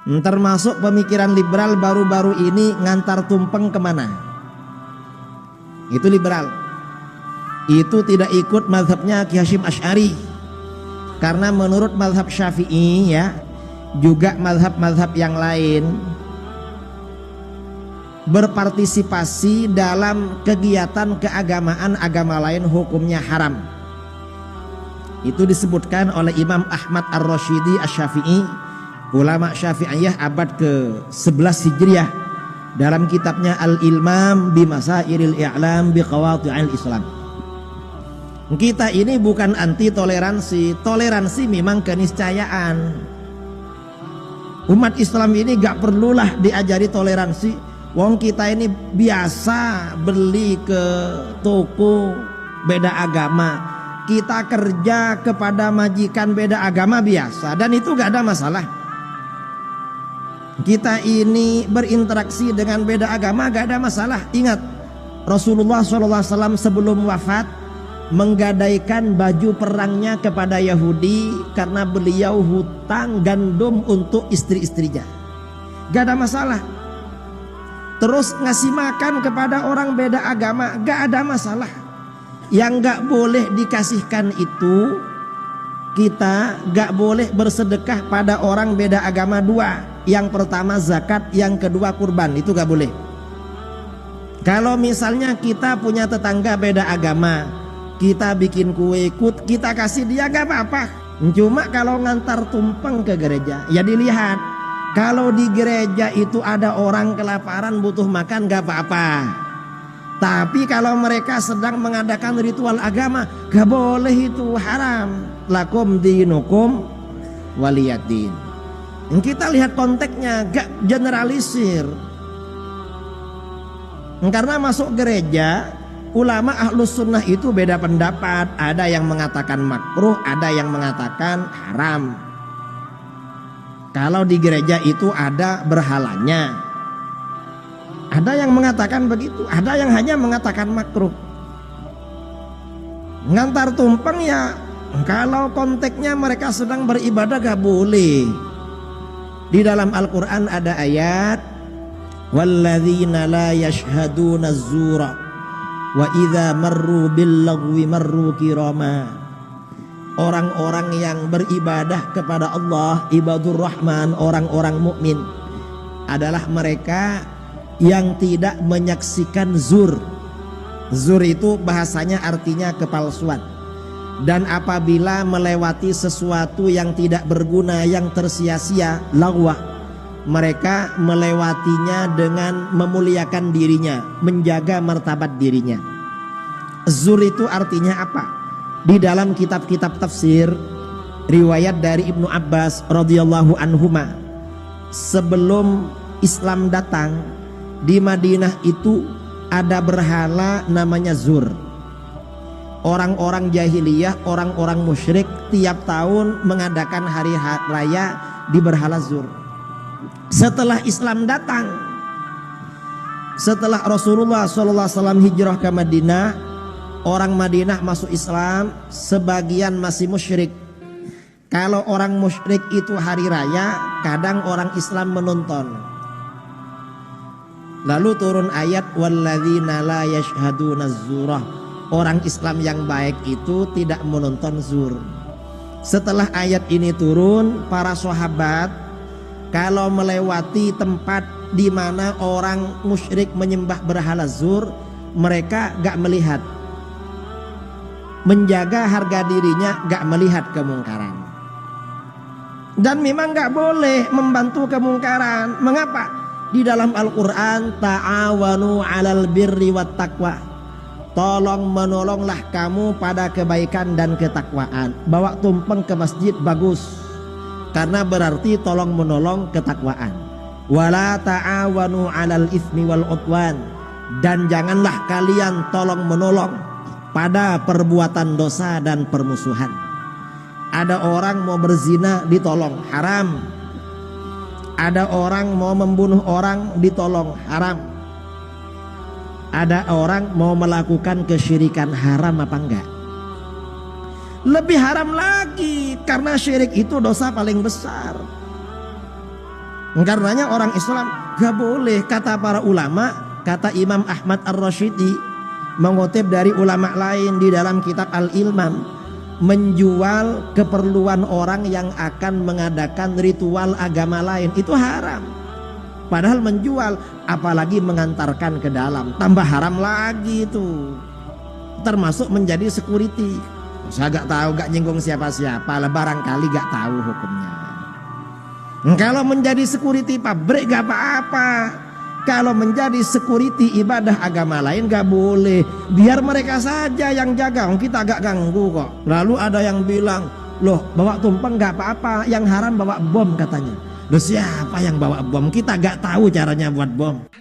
Termasuk pemikiran liberal baru-baru ini ngantar tumpeng kemana? Itu liberal. Itu tidak ikut mazhabnya Ki Hasyim Asy'ari. Karena menurut mazhab Syafi'i ya, juga mazhab-mazhab yang lain, berpartisipasi dalam kegiatan keagamaan agama lain hukumnya haram. Itu disebutkan oleh Imam Ahmad Ar-Rasyidi Asy-Syafi'i, ulama Syafi'iyah abad ke-11 Hijriah, dalam kitabnya Al-Ilmam bi Masailil I'lam bi Qawati'il Islam. Kita ini bukan anti toleransi. Toleransi memang keniscayaan. Umat Islam ini gak perlulah diajari toleransi. Wong kita ini biasa beli ke toko beda agama. Kita kerja kepada majikan beda agama biasa, dan itu gak ada masalah. Kita ini berinteraksi dengan beda agama gak ada masalah. Ingat, Rasulullah SAW sebelum wafat menggadaikan baju perangnya kepada Yahudi karena beliau hutang gandum untuk istri-istrinya. Gak ada masalah. Terus ngasih makan kepada orang beda agama, gak ada masalah. Yang gak boleh dikasihkan itu, kita gak boleh bersedekah pada orang beda agama dua. Yang pertama zakat, yang kedua kurban, itu gak boleh. Kalau misalnya kita punya tetangga beda agama, kita bikin kue ikut, kita kasih dia gak apa-apa. Cuma kalau ngantar tumpeng ke gereja, ya dilihat. Kalau di gereja itu ada orang kelaparan butuh makan gak apa-apa. Tapi kalau mereka sedang mengadakan ritual agama, gak boleh, itu haram. Lakum dinukum waliyadin. Kita lihat konteksnya, gak generalisir. Karena masuk gereja, ulama ahlus sunnah itu beda pendapat. Ada yang mengatakan makruh, ada yang mengatakan haram. Kalau di gereja itu ada berhalanya, ada yang mengatakan begitu, ada yang hanya mengatakan makruh. Ngantar tumpeng ya, kalau konteksnya mereka sedang beribadah gak boleh. Di dalam Al-Quran ada ayat, walladzina la yashhaduna az-zura wa idza marru bil lagwi marru kirama. Orang-orang yang beribadah kepada Allah, ibadur rahman, orang-orang mukmin, adalah mereka yang tidak menyaksikan zur. Zur itu bahasanya artinya kepalsuan. Dan apabila melewati sesuatu yang tidak berguna, yang tersia-sia, lagwah, mereka melewatinya dengan memuliakan dirinya, menjaga martabat dirinya. Zur itu artinya apa? Di dalam kitab-kitab tafsir, riwayat dari Ibnu Abbas radhiyallahu anhuma, sebelum Islam datang, di Madinah itu ada berhala namanya zur. Orang-orang jahiliyah, orang-orang musyrik tiap tahun mengadakan hari raya di berhala zur. Setelah Islam datang, setelah Rasulullah SAW hijrah ke Madinah, orang Madinah masuk Islam, sebagian masih musyrik. Kalau orang musyrik itu hari raya, kadang orang Islam menonton. Lalu turun ayat walladzina la yashhaduna az-zura. Orang Islam yang baik itu tidak menonton zur. Setelah ayat ini turun, para sahabat kalau melewati tempat di mana orang musyrik menyembah berhala zur, mereka gak melihat. Menjaga harga dirinya, gak melihat kemungkaran. Dan memang gak boleh membantu kemungkaran. Mengapa? Di dalam Al-Quran, ta'awanu 'alal birri wat taqwa. Tolong menolonglah kamu pada kebaikan dan ketakwaan. Bawa tumpeng ke masjid bagus, karena berarti tolong menolong ketakwaan. Wala ta'awanu 'alal itsmi wal 'udwan. Dan janganlah kalian tolong menolong pada perbuatan dosa dan permusuhan. Ada orang mau berzina ditolong, haram. Ada orang mau membunuh orang ditolong, haram. Ada orang mau melakukan kesyirikan, haram apa enggak? Lebih haram lagi, karena syirik itu dosa paling besar. Karenanya orang Islam gak boleh, kata para ulama, kata Imam Ahmad Ar-Rasyidi mengutip dari ulama lain di dalam kitab Al-Ilmam, menjual keperluan orang yang akan mengadakan ritual agama lain itu haram. Padahal menjual, apalagi mengantarkan ke dalam, tambah haram lagi itu. Termasuk menjadi security. Saya gak tahu, gak nyinggung siapa-siapa lah, barangkali gak tahu hukumnya. Kalau menjadi security pabrik gak apa-apa. Kalau menjadi security ibadah agama lain gak boleh. Biar mereka saja yang jaga, kita gak ganggu kok. Lalu ada yang bilang, loh bawa tumpeng gak apa-apa, yang haram bawa bom katanya. Loh siapa yang bawa bom? Kita gak tahu caranya buat bom.